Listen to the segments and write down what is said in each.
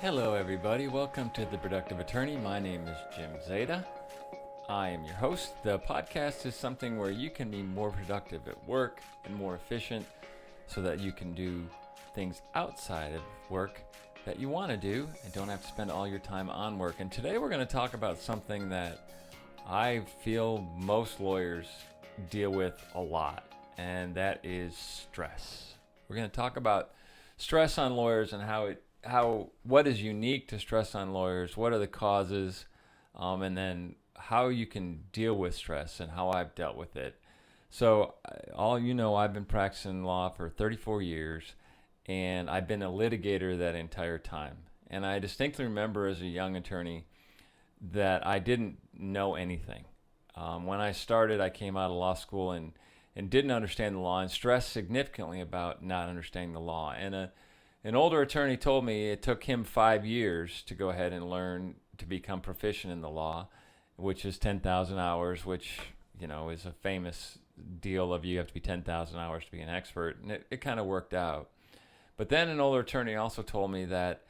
Hello, everybody. Welcome to The Productive Attorney. My name is Jim Zeta. I am your host. The podcast is something where you can be more productive at work and more efficient so that you can do things outside of work that you want to do and don't have to spend all your time on work. And today we're going to talk about something that I feel most lawyers deal with a lot, and that is stress. We're going to talk about stress on lawyers and what is unique to stress on lawyers, what are the causes, and then how you can deal with stress and how I've dealt with it. So, all you know, I've been practicing law for 34 years, and I've been a litigator that entire time. And I distinctly remember as a young attorney that I didn't know anything. When I started, I came out of law school and didn't understand the law and stressed significantly about not understanding the law. And an older attorney told me it took him 5 years to go ahead and learn to become proficient in the law, which is 10,000 hours, which, you know, is a famous deal of you have to be 10,000 hours to be an expert. And it kind of worked out. But then an older attorney also told me that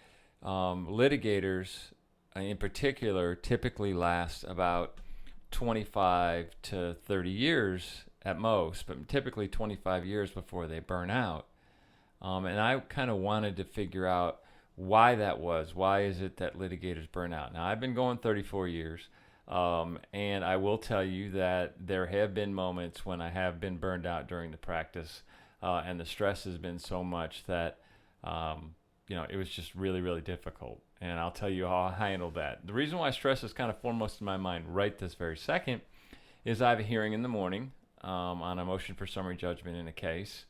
litigators in particular typically last about 25 to 30 years at most, but typically 25 years before they burn out. And I kind of wanted to figure out why that was. Why is it that litigators burn out? Now, I've been going 34 years, and I will tell you that there have been moments when I have been burned out during the practice, and the stress has been so much that, it was just really, really difficult. And I'll tell you how I handled that. The reason why stress is kind of foremost in my mind right this very second is I have a hearing in the morning on a motion for summary judgment in a case.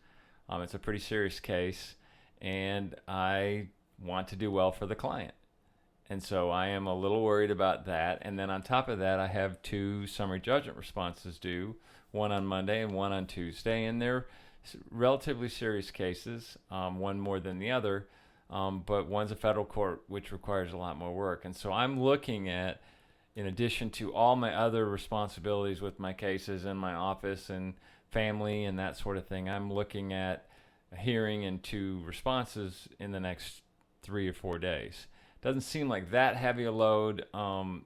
It's a pretty serious case, and I want to do well for the client. And so I am a little worried about that. And then on top of that, I have 2 summary judgment responses due, one on Monday and one on Tuesday. And they're relatively serious cases, one more than the other, but one's a federal court, which requires a lot more work. And so I'm looking at, in addition to all my other responsibilities with my cases in my office and family and that sort of thing, I'm looking at a hearing and 2 responses in the next 3 or 4 days. Doesn't seem like that heavy a load,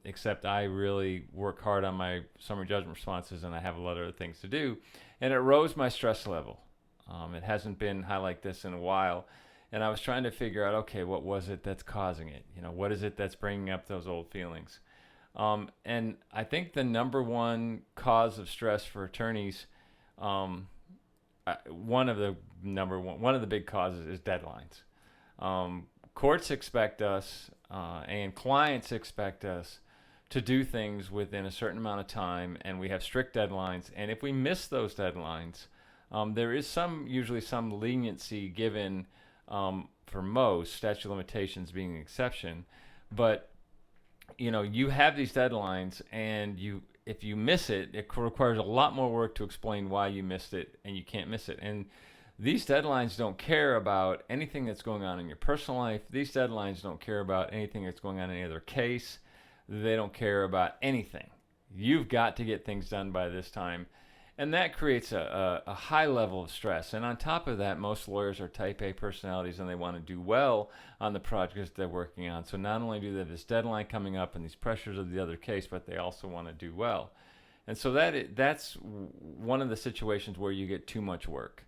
except I really work hard on my summary judgment responses and I have a lot of other things to do. And it rose my stress level. It hasn't been high like this in a while. And I was trying to figure out, okay, what was it that's causing it? You know, what is it that's bringing up those old feelings? And I think the number one cause of stress for attorneys, one of the big causes is deadlines. Courts expect us and clients expect us to do things within a certain amount of time, and we have strict deadlines. And if we miss those deadlines, there is usually some leniency given for most, statute of limitations being an exception. But you have these deadlines, and if you miss it, it requires a lot more work to explain why you missed it, and you can't miss it. And these deadlines don't care about anything that's going on in your personal life. These deadlines don't care about anything that's going on in any other case. They don't care about anything. You've got to get things done by this time. And that creates a high level of stress. And on top of that, most lawyers are type A personalities and they want to do well on the projects they're working on. So not only do they have this deadline coming up and these pressures of the other case, but they also want to do well. And so that's one of the situations where you get too much work.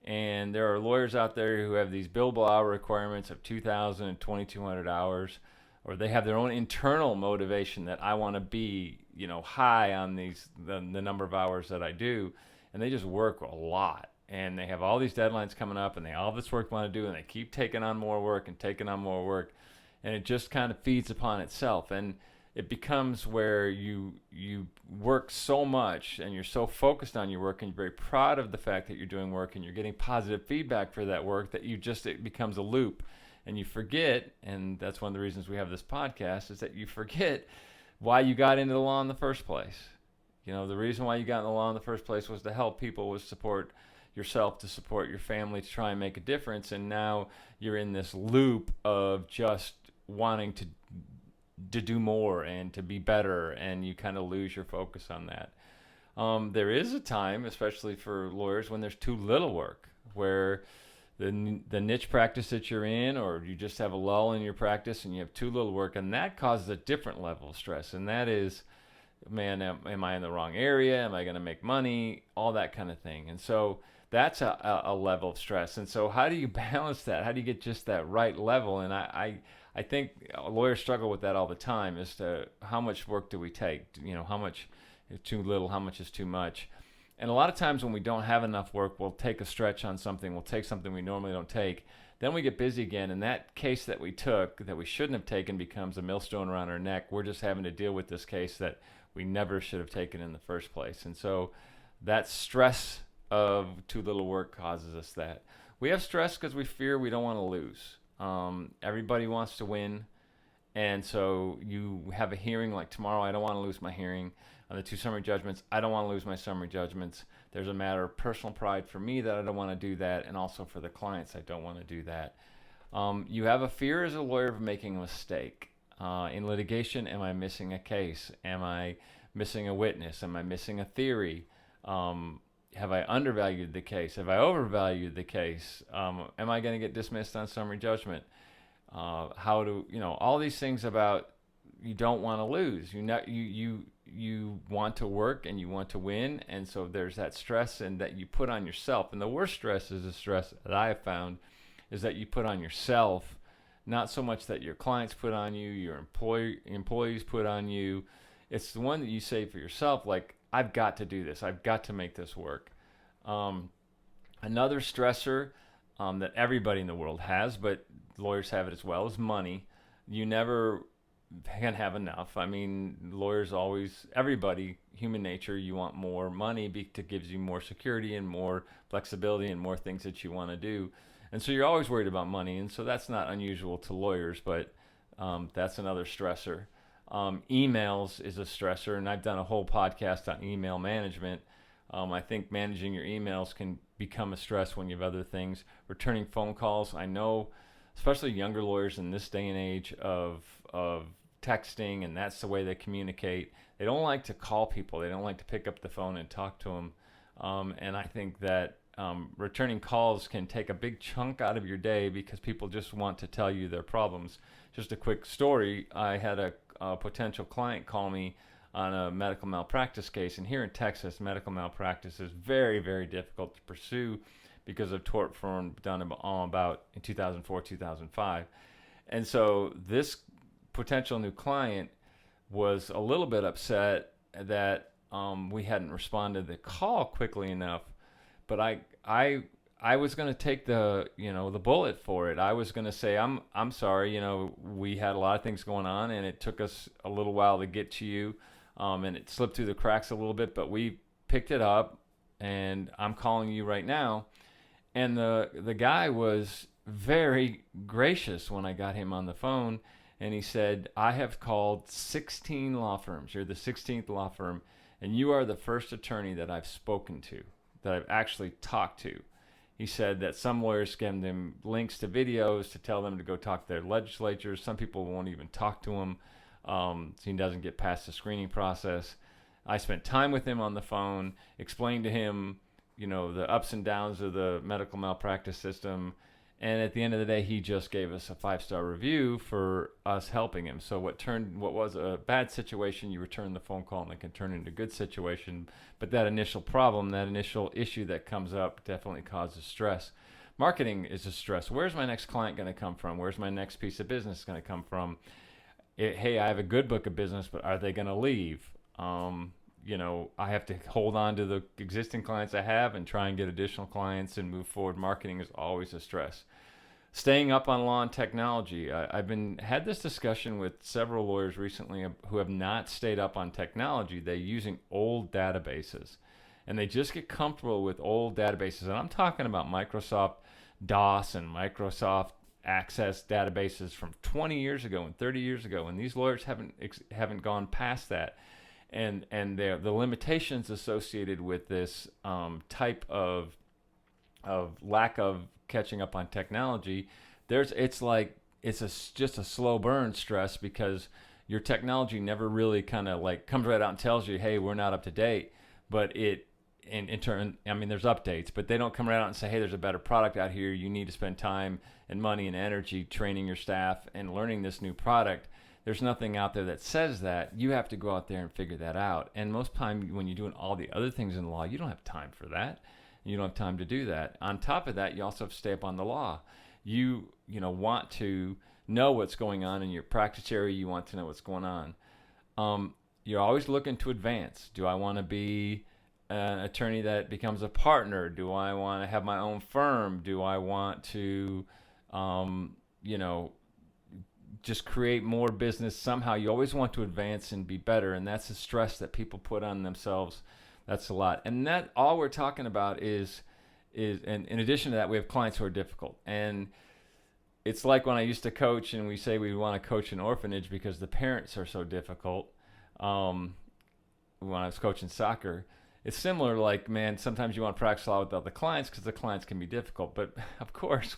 And there are lawyers out there who have these billable hour requirements of 2,000 and 2,200 hours, or they have their own internal motivation that I want to be, high on the number of hours that I do, and they just work a lot. And they have all these deadlines coming up, and they all this work want to do, and they keep taking on more work and taking on more work, and it just kind of feeds upon itself. And it becomes where you work so much, and you're so focused on your work, and you're very proud of the fact that you're doing work, and you're getting positive feedback for that work, that it becomes a loop. And you forget, and that's one of the reasons we have this podcast, is that you forget why you got into the law in the first place. The reason why you got into the law in the first place was to help people, was support yourself, to support your family, to try and make a difference. And now you're in this loop of just wanting to do more and to be better, and you kind of lose your focus on that. There is a time, especially for lawyers, when there's too little work, where the niche practice that you're in, or you just have a lull in your practice and you have too little work, and that causes a different level of stress. And that is, man, am I in the wrong area? Am I going to make money? All that kind of thing. And so that's a level of stress. And so how do you balance that? How do you get just that right level? And I think lawyers struggle with that all the time, as to how much work do we take? How much is too little? How much is too much? And a lot of times when we don't have enough work, we'll take a stretch on something. We'll take something we normally don't take. Then we get busy again, and that case that we took that we shouldn't have taken becomes a millstone around our neck. We're just having to deal with this case that we never should have taken in the first place. And so that stress of too little work causes us that. We have stress because we fear we don't want to lose. Everybody wants to win. And so you have a hearing like tomorrow. I don't want to lose my hearing on the 2 summary judgments. I don't want to lose my summary judgments. There's a matter of personal pride for me that I don't want to do that, and also for the clients, I don't want to do that. You have a fear as a lawyer of making a mistake. In litigation, am I missing a case? Am I missing a witness? Am I missing a theory? Have I undervalued the case? Have I overvalued the case? Am I going to get dismissed on summary judgment? All these things about you don't want to lose. You want to work and you want to win, and so there's that stress and that you put on yourself. And the worst stress is the stress that I have found is that you put on yourself, not so much that your clients put on you, your employees put on you. It's the one that you say for yourself, like, I've got to do this. I've got to make this work. Another stressor that everybody in the world has, but lawyers have it as well, is money. You never can have enough. I mean, lawyers always, everybody, human nature, you want more money because it gives you more security and more flexibility and more things that you want to do. And so you're always worried about money. And so that's not unusual to lawyers, but that's another stressor. Emails is a stressor, and I've done a whole podcast on email management. I think managing your emails can become a stress when you have other things. Returning phone calls, I know, especially younger lawyers in this day and age of texting, and that's the way they communicate. They don't like to call people. They don't like to pick up the phone and talk to them. And I think that returning calls can take a big chunk out of your day because people just want to tell you their problems. Just a quick story. I had a potential client call me on a medical malpractice case, and here in Texas, medical malpractice is very, very difficult to pursue because of tort reform done about in 2004, 2005. And so this potential new client was a little bit upset that we hadn't responded to the call quickly enough. But I was going to take the bullet for it. I was going to say, I'm sorry, we had a lot of things going on, and it took us a little while to get to you, and it slipped through the cracks a little bit, but we picked it up, and I'm calling you right now. And the guy was very gracious when I got him on the phone, and he said, I have called 16 law firms. You're the 16th law firm, and you are the first attorney that I've spoken to, that I've actually talked to. He said that some lawyers give them links to videos to tell them to go talk to their legislatures. Some people won't even talk to him. So he doesn't get past the screening process. I spent time with him on the phone, explained to him, the ups and downs of the medical malpractice system. And at the end of the day, he just gave us a 5-star review for us helping him. So what was a bad situation, you return the phone call and it can turn into a good situation. But that initial problem, that initial issue that comes up definitely causes stress. Marketing is a stress. Where's my next client going to come from? Where's my next piece of business going to come from? Hey, I have a good book of business, but are they going to leave? I have to hold on to the existing clients I have and try and get additional clients and move forward. Marketing is always a stress. Staying up on law and technology. I've had this discussion with several lawyers recently who have not stayed up on technology. They're using old databases, and they just get comfortable with old databases. And I'm talking about Microsoft DOS and Microsoft Access databases from 20 years ago and 30 years ago, and these lawyers haven't gone past that. And the limitations associated with this type of lack of catching up on technology, it's just a slow burn stress because your technology never really kind of like comes right out and tells you, hey, we're not up to date. But in turn, I mean, there's updates, but they don't come right out and say, hey, there's a better product out here. You need to spend time and money and energy training your staff and learning this new product. There's nothing out there that says that. You have to go out there and figure that out. And most time when you're doing all the other things in law, you don't have time for that. You don't have time to do that. On top of that, you also have to stay up on the law. You want to know what's going on in your practice area. You want to know what's going on. You're always looking to advance. Do I want to be an attorney that becomes a partner? Do I want to have my own firm? Do I want to, just create more business somehow? You always want to advance and be better, and that's the stress that people put on themselves. That's a lot. And that all we're talking about is and in addition to that, we have clients who are difficult. And it's like when I used to coach and we say we want to coach an orphanage because the parents are so difficult. When I was coaching soccer, it's similar. Like, man, sometimes you want to practice law without the clients because the clients can be difficult. But of course,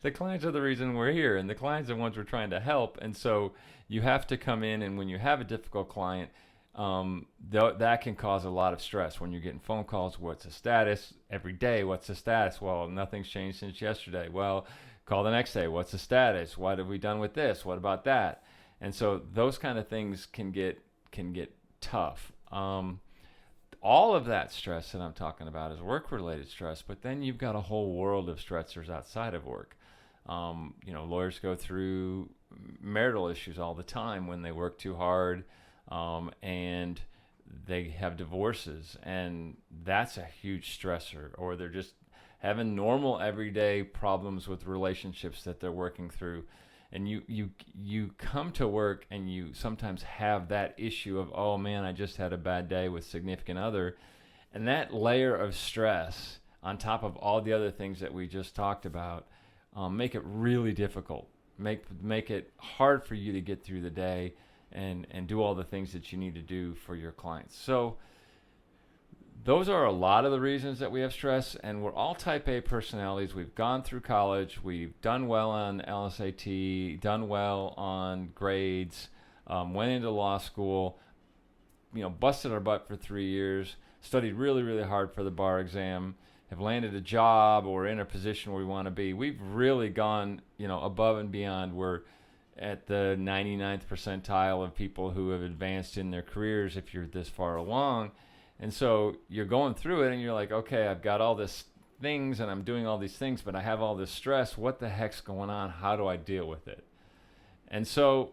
the clients are the reason we're here, and the clients are the ones we're trying to help. And so you have to come in, and when you have a difficult client, that can cause a lot of stress when you're getting phone calls. What's the status? Every day, what's the status? Well, nothing's changed since yesterday. Well, call the next day. What's the status? What have we done with this? What about that? And so those kind of things can get tough. All of that stress that I'm talking about is work-related stress, but then you've got a whole world of stressors outside of work. Lawyers go through marital issues all the time when they work too hard, and they have divorces, and that's a huge stressor. Or they're just having normal everyday problems with relationships that they're working through. And you come to work and you sometimes have that issue of, oh man, I just had a bad day with significant other. And that layer of stress on top of all the other things that we just talked about make it really difficult. Make it hard for you to get through the day and do all the things that you need to do for your clients. So those are a lot of the reasons that we have stress, and we're all type A personalities. We've gone through college. We've done well on LSAT, done well on grades, went into law school, busted our butt for 3 years, studied really, really hard for the bar exam, have landed a job or in a position where we want to be. We've really gone, above and beyond. We're at the 99th percentile of people who have advanced in their careers if you're this far along. And so you're going through it and you're like, okay, I've got all these things and I'm doing all these things, but I have all this stress. What the heck's going on? How do I deal with it? And so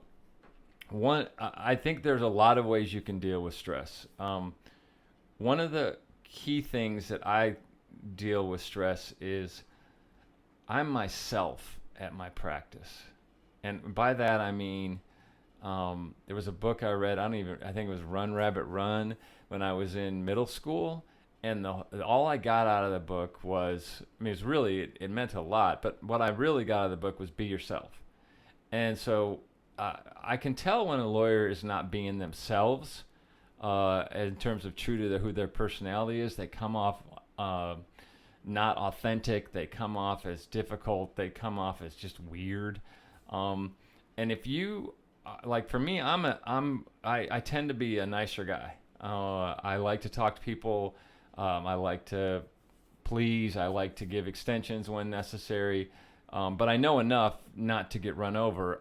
I think there's a lot of ways you can deal with stress. One of the key things that I deal with stress is I'm myself at my practice. And by that, I mean, there was a book I read, I think it was Run, Rabbit, Run, when I was in middle school. And all I got out of the book was, it meant a lot, but what I really got out of the book was be yourself. And so I can tell when a lawyer is not being themselves in terms of true to who their personality is. They come off not authentic. They come off as difficult. They come off as just weird. And if you, like for me, I tend to be a nicer guy. I like to talk to people. I like to please. I like to give extensions when necessary. But I know enough not to get run over.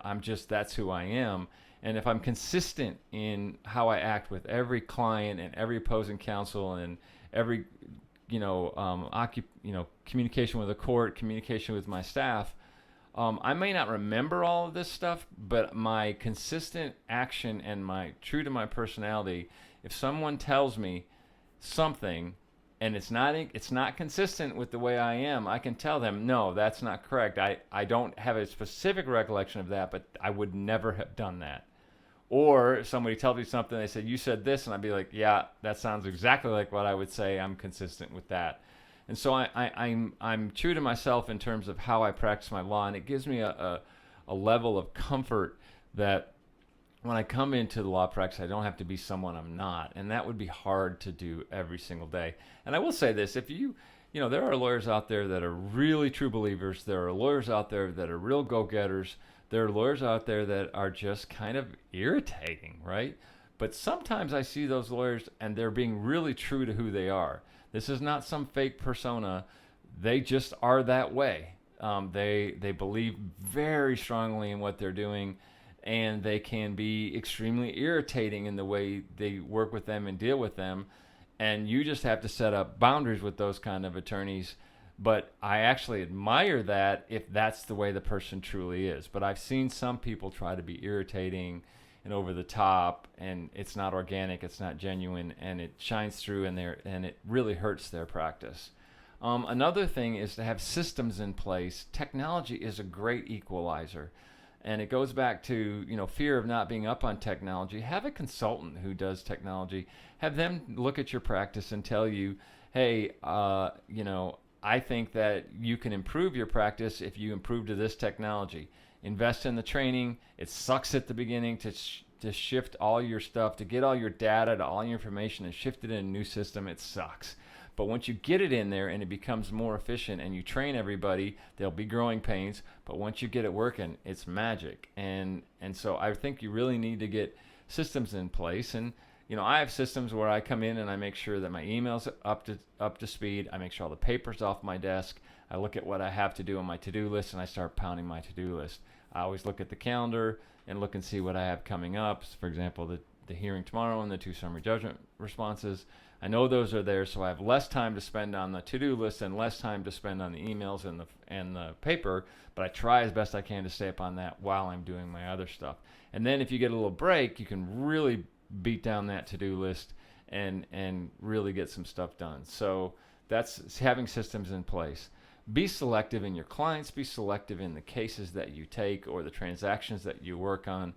That's who I am. And if I'm consistent in how I act with every client and every opposing counsel and every, communication with the court, communication with my staff, I may not remember all of this stuff, but my consistent action and my true to my personality, if someone tells me something and it's not consistent with the way I am, I can tell them, no, that's not correct. I don't have a specific recollection of that, but I would never have done that. Or if somebody tells me something, they said, you said this, and I'd be like, yeah, that sounds exactly like what I would say. I'm consistent with that. And so I'm true to myself in terms of how I practice my law, and it gives me a level of comfort that when I come into the law practice, I don't have to be someone I'm not, and that would be hard to do every single day. And I will say this, if there are lawyers out there that are really true believers. There are lawyers out there that are real go-getters. There are lawyers out there that are just kind of irritating, right? But sometimes I see those lawyers and they're being really true to who they are. This is not some fake persona. They just are that way. They believe very strongly in what they're doing, and they can be extremely irritating in the way they work with them and deal with them. And you just have to set up boundaries with those kind of attorneys. But I actually admire that if that's the way the person truly is. But I've seen some people try to be irritating and over the top, and it's not organic, it's not genuine, and it shines through in there, and it really hurts their practice. Another thing is to have systems in place. Technology is a great equalizer. And it goes back to, fear of not being up on technology. Have a consultant who does technology. Have them look at your practice and tell you, hey, I think that you can improve your practice if you improve to this technology. Invest in the training. It sucks at the beginning to shift all your stuff, to get all your data, to all your information and shift it in a new system. It sucks. But once you get it in there and it becomes more efficient and you train everybody, there'll be growing pains. But once you get it working, it's magic. And so I think you really need to get systems in place. And I have systems where I come in and I make sure that my email's up to speed. I make sure all the paper's off my desk. I look at what I have to do on my to-do list and I start pounding my to-do list. I always look at the calendar and look and see what I have coming up. For example, the hearing tomorrow and the 2 summary judgment responses. I know those are there, so I have less time to spend on the to-do list and less time to spend on the emails and the paper, but I try as best I can to stay up on that while I'm doing my other stuff. And then if you get a little break, you can really beat down that to-do list and really get some stuff done. So that's having systems in place. Be selective in your clients, be selective in the cases that you take or the transactions that you work on.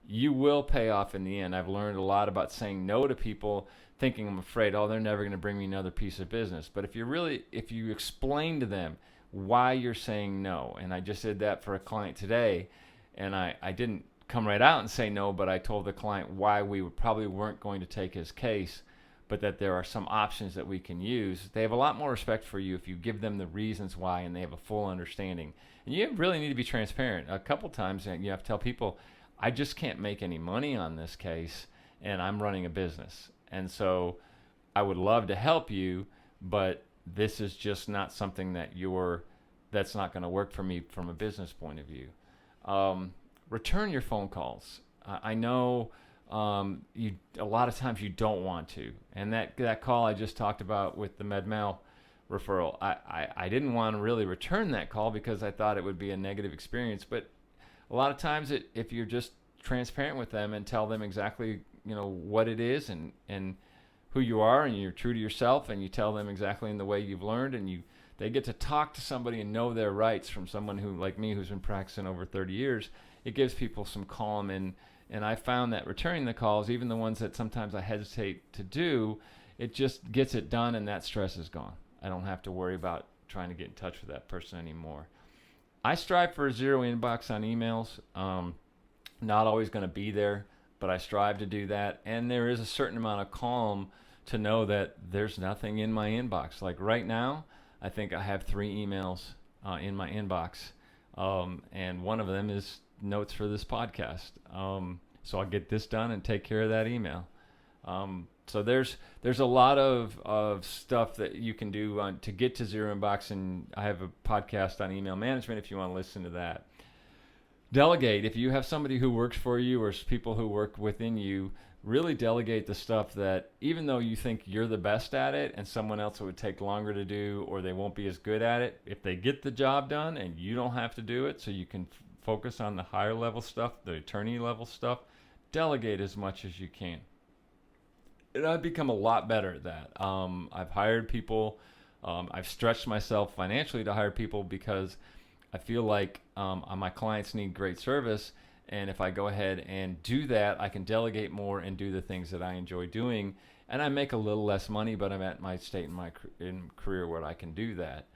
You will pay off in the end. I've learned a lot about saying no to people thinking I'm afraid, they're never going to bring me another piece of business. But if you explain to them why you're saying no, and I just did that for a client today, and I didn't come right out and say no, but I told the client why we probably weren't going to take his case, but that there are some options that we can use. They have a lot more respect for you if you give them the reasons why and they have a full understanding. And you really need to be transparent. A couple times you have to tell people, I just can't make any money on this case, and I'm running a business. And so I would love to help you, but this is just not something that's not going to work for me from a business point of view. Return your phone calls. I know a lot of times you don't want to. And that call I just talked about with the MedMal referral, I didn't want to really return that call because I thought it would be a negative experience. But a lot of times if you're just transparent with them and tell them exactly what it is and who you are, and you're true to yourself, and you tell them exactly in the way you've learned, and they get to talk to somebody and know their rights from someone who, like me, who's been practicing over 30 years, it gives people some calm. And I found that returning the calls, even the ones that sometimes I hesitate to do, it just gets it done and that stress is gone. I don't have to worry about trying to get in touch with that person anymore. I strive for a zero inbox on emails. Not always going to be there, but I strive to do that. And there is a certain amount of calm to know that there's nothing in my inbox. Like right now, I think I have 3 emails in my inbox. And one of them is notes for this podcast. So I'll get this done and take care of that email. So there's a lot of stuff that you can do to get to zero inbox. And I have a podcast on email management if you want to listen to that. Delegate. If you have somebody who works for you or people who work within you, really delegate the stuff that even though you think you're the best at it and someone else would take longer to do or they won't be as good at it, if they get the job done and you don't have to do it so you can focus on the higher level stuff, the attorney level stuff, delegate as much as you can. And I've become a lot better at that. I've hired people. I've stretched myself financially to hire people because I feel like my clients need great service, and if I go ahead and do that, I can delegate more and do the things that I enjoy doing, and I make a little less money, but I'm at my state in my career where I can do that.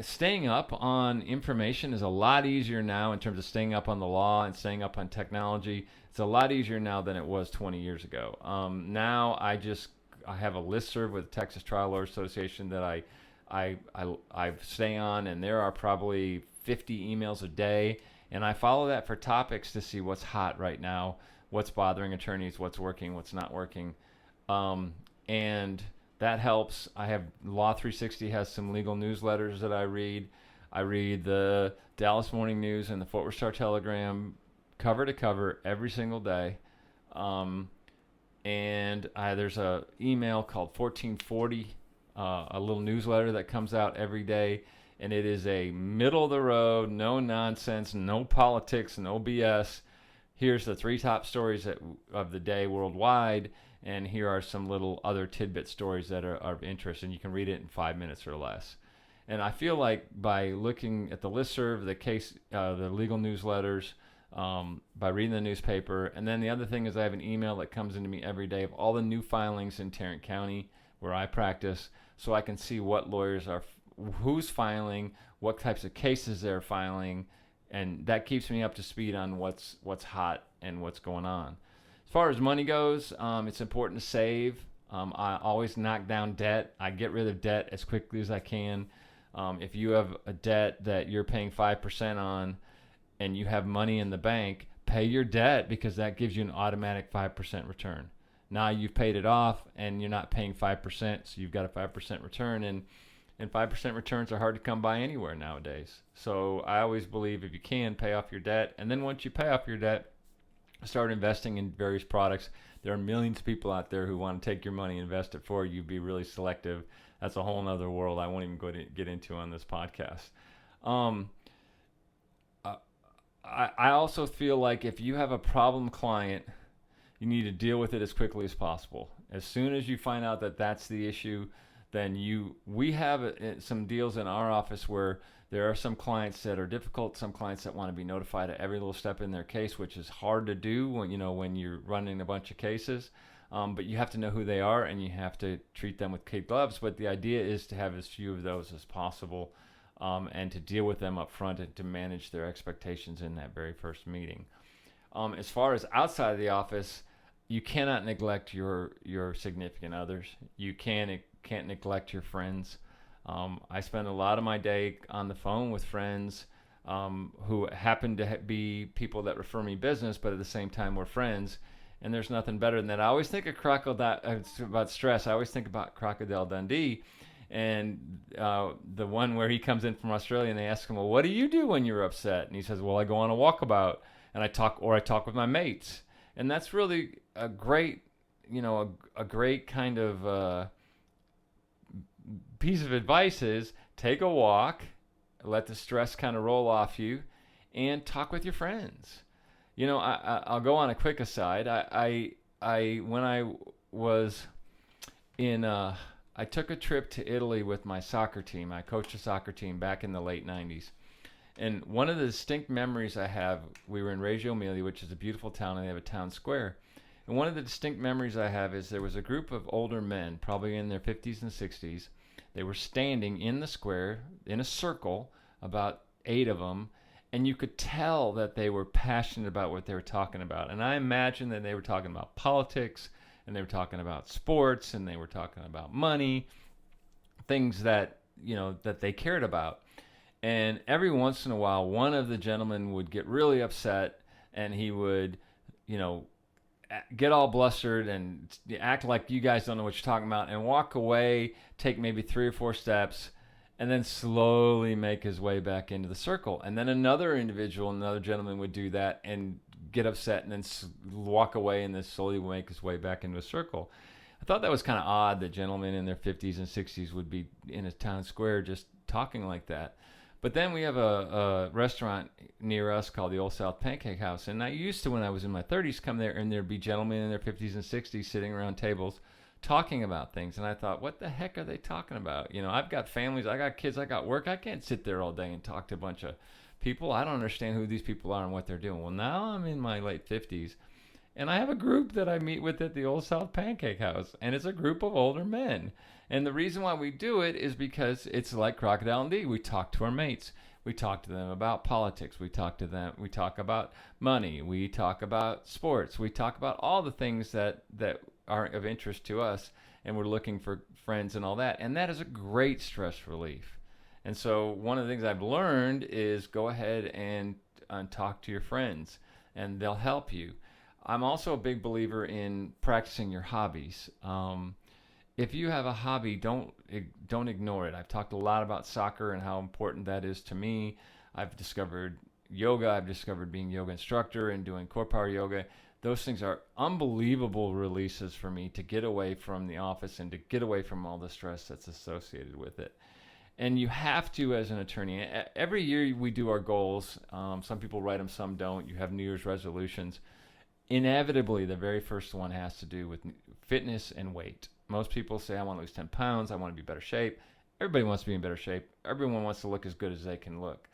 Staying up on information is a lot easier now in terms of staying up on the law and staying up on technology. It's a lot easier now than it was 20 years ago. Now I have a listserv with the Texas Trial Lawyers Association that I stay on, and there are probably 50 emails a day, and I follow that for topics to see what's hot right now, what's bothering attorneys, what's working, what's not working. And that helps. I have Law 360 has some legal newsletters that I read. I read the Dallas Morning News and the Fort Worth Star-Telegram cover to cover every single day. And there's a email called 1440, a little newsletter that comes out every day. And it is a middle of the road, no nonsense, no politics, no BS. Here's the 3 top stories of the day worldwide, and here are some little other tidbit stories that are of interest, and you can read it in 5 minutes or less. And I feel like by looking at the listserv, the legal newsletters, by reading the newspaper, and then the other thing is I have an email that comes into me every day of all the new filings in Tarrant County where I practice, so I can see what lawyers are, who's filing, what types of cases they're filing, and that keeps me up to speed on what's hot and what's going on. As far as money goes, it's important to save. I always knock down debt. I get rid of debt as quickly as I can. If you have a debt that you're paying 5% on and you have money in the bank, pay your debt, because that gives you an automatic 5% return. Now you've paid it off and you're not paying 5%, so you've got a 5% return. And 5% returns are hard to come by anywhere nowadays. So I always believe if you can, pay off your debt. And then once you pay off your debt, start investing in various products. There are millions of people out there who want to take your money and invest it for you. Be really selective. That's a whole nother world I won't even get into on this podcast. I also feel like if you have a problem client, you need to deal with it as quickly as possible. As soon as you find out that that's the issue, then we have some deals in our office where there are some clients that are difficult, some clients that want to be notified at every little step in their case, which is hard to do when you're running a bunch of cases. But you have to know who they are and you have to treat them with kid gloves. But the idea is to have as few of those as possible, and to deal with them up front and to manage their expectations in that very first meeting. As far as outside of the office, you cannot neglect your significant others. You can't neglect your friends. I spend a lot of my day on the phone with friends who happen to be people that refer me business, but at the same time we're friends. And there's nothing better than that. I always think of about stress. I always think about Crocodile Dundee, and the one where he comes in from Australia and they ask him, well, what do you do when you're upset? And he says, well, I go on a walkabout and I talk with my mates. And that's really a great kind of piece of advice is take a walk, let the stress kind of roll off you, and talk with your friends. I'll go on a quick aside. When I was in, I took a trip to Italy with my soccer team. I coached a soccer team back in the late 90s. And one of the distinct memories I have, we were in Reggio Emilia, which is a beautiful town, and they have a town square. And one of the distinct memories I have is there was a group of older men, probably in their 50s and 60s. They were standing in the square in a circle, about 8 of them, and you could tell that they were passionate about what they were talking about. And I imagine that they were talking about politics, and they were talking about sports, and they were talking about money, things that they cared about. And every once in a while, one of the gentlemen would get really upset, and he would, get all blustered and act like you guys don't know what you're talking about, and walk away, take maybe 3 or 4 steps, and then slowly make his way back into the circle. And then another gentleman would do that and get upset and then walk away and then slowly make his way back into a circle. I thought that was kind of odd that gentlemen in their 50s and 60s would be in a town square just talking like that. But then we have a restaurant near us called the Old South Pancake House. And I used to, when I was in my 30s, come there and there'd be gentlemen in their 50s and 60s sitting around tables talking about things. And I thought, what the heck are they talking about? I've got families, I got kids, I got work. I can't sit there all day and talk to a bunch of people. I don't understand who these people are and what they're doing. Well, now I'm in my late 50s. And I have a group that I meet with at the Old South Pancake House. And it's a group of older men. And the reason why we do it is because it's like Crocodile Dundee. We talk to our mates. We talk to them about politics. We talk about money. We talk about sports. We talk about all the things that are of interest to us. And we're looking for friends and all that. And that is a great stress relief. And so one of the things I've learned is go ahead and talk to your friends. And they'll help you. I'm also a big believer in practicing your hobbies. If you have a hobby, don't ignore it. I've talked a lot about soccer and how important that is to me. I've discovered yoga. I've discovered being a yoga instructor and doing core power yoga. Those things are unbelievable releases for me to get away from the office and to get away from all the stress that's associated with it. And you have to, as an attorney, every year we do our goals. Some people write them, some don't. You have New Year's resolutions. Inevitably, the very first one has to do with fitness and weight. Most people say, I want to lose 10 pounds. I want to be in better shape. Everybody wants to be in better shape. Everyone wants to look as good as they can look.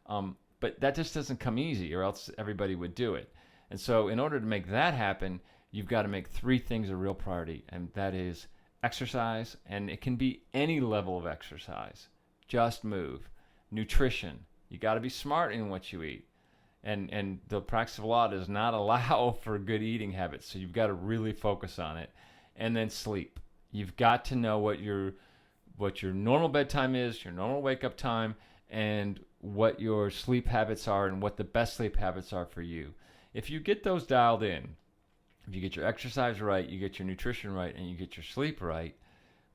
But that just doesn't come easy, or else everybody would do it. And so in order to make that happen, you've got to make 3 things a real priority, and that is exercise, and it can be any level of exercise. Just move. Nutrition. You got to be smart in what you eat. And the practice of law does not allow for good eating habits, so you've got to really focus on it. And then sleep. You've got to know what your normal bedtime is, your normal wake up time, and what your sleep habits are and what the best sleep habits are for you. If you get those dialed in, if you get your exercise right, you get your nutrition right, and you get your sleep right,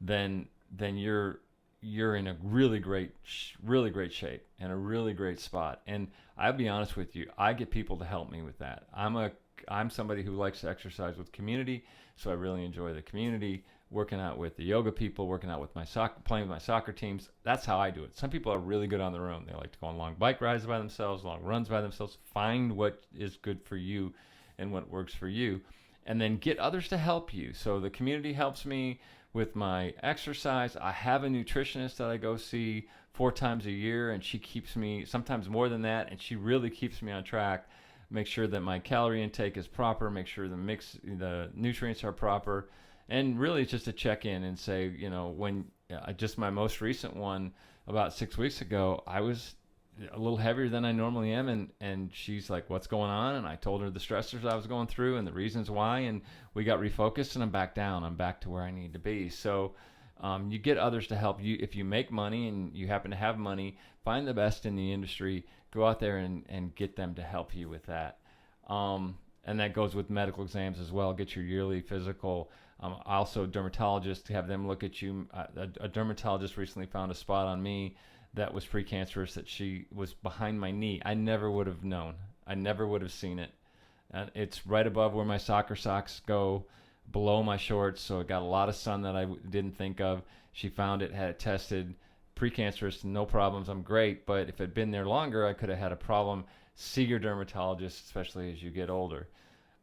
then you're in a really great shape and a really great spot. And I'll be honest with you, I get people to help me with that. I'm somebody who likes to exercise with community, so I really enjoy the community, working out with the yoga people, working out with my soccer, playing with my soccer teams. That's how I do it. Some people are really good on their own. They like to go on long bike rides by themselves, long runs by themselves. Find what is good for you and what works for you, and then get others to help you. So the community helps me with my exercise. I have a nutritionist that I go see 4 times a year, and she keeps me, sometimes more than that, and she really keeps me on track. Make sure that my calorie intake is proper, make sure the nutrients are proper, and really it's just to check in and say, when just my most recent one about 6 weeks ago, I was a little heavier than I normally am, and she's like, what's going on? And I told her the stressors I was going through and the reasons why, and we got refocused, and I'm back down. I'm back to where I need to be. So you get others to help you. If you make money and you happen to have money, find the best in the industry, go out there and get them to help you with that. And that goes with medical exams as well. Get your yearly physical. Also, dermatologists, to have them look at you. A dermatologist recently found a spot on me that was precancerous, that she was behind my knee. I never would have known. I never would have seen it. It's right above where my soccer socks go, below my shorts, so it got a lot of sun that I didn't think of. She found it, had it tested, precancerous, no problems, I'm great, but if it had been there longer, I could have had a problem. See your dermatologist, especially as you get older.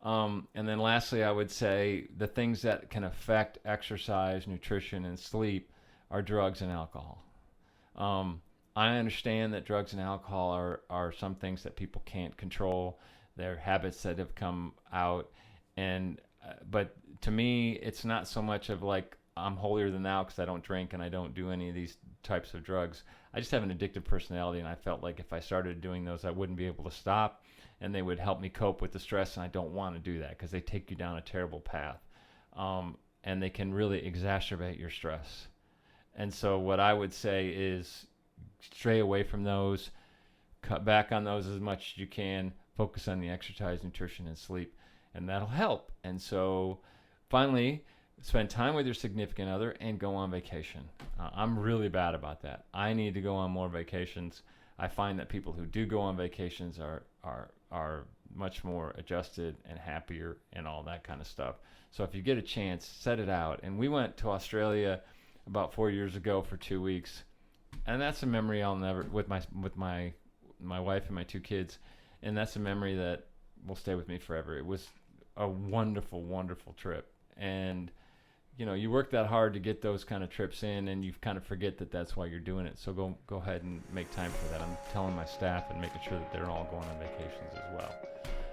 And then lastly, I would say the things that can affect exercise, nutrition, and sleep are drugs and alcohol. I understand that drugs and alcohol are some things that people can't control. They're habits that have come out, but to me, it's not so much of like I'm holier than thou because I don't drink and I don't do any of these types of drugs. I just have an addictive personality, and I felt like if I started doing those, I wouldn't be able to stop, and they would help me cope with the stress, and I don't want to do that because they take you down a terrible path, and they can really exacerbate your stress. And so what I would say is stray away from those, cut back on those as much as you can, focus on the exercise, nutrition, and sleep, and that'll help. And so finally, spend time with your significant other and go on vacation. I'm really bad about that. I need to go on more vacations. I find that people who do go on vacations are much more adjusted and happier and all that kind of stuff. So if you get a chance, set it out. And we went to Australia about 4 years ago for 2 weeks, and that's a memory I'll never, with my wife and my 2 kids, and that's a memory that will stay with me forever. It was a wonderful, wonderful trip, and you work that hard to get those kind of trips in, and you kind of forget that that's why you're doing it. So go ahead and make time for that. I'm telling my staff and making sure that they're all going on vacations as well.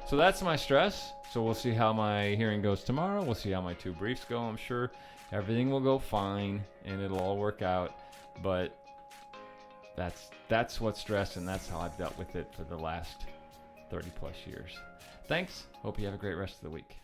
So that's my stress. So we'll see how my hearing goes tomorrow. We'll see how my 2 briefs go. I'm sure everything will go fine and it'll all work out. But that's what's stress, and that's how I've dealt with it for the last 30 plus years. Thanks. Hope you have a great rest of the week.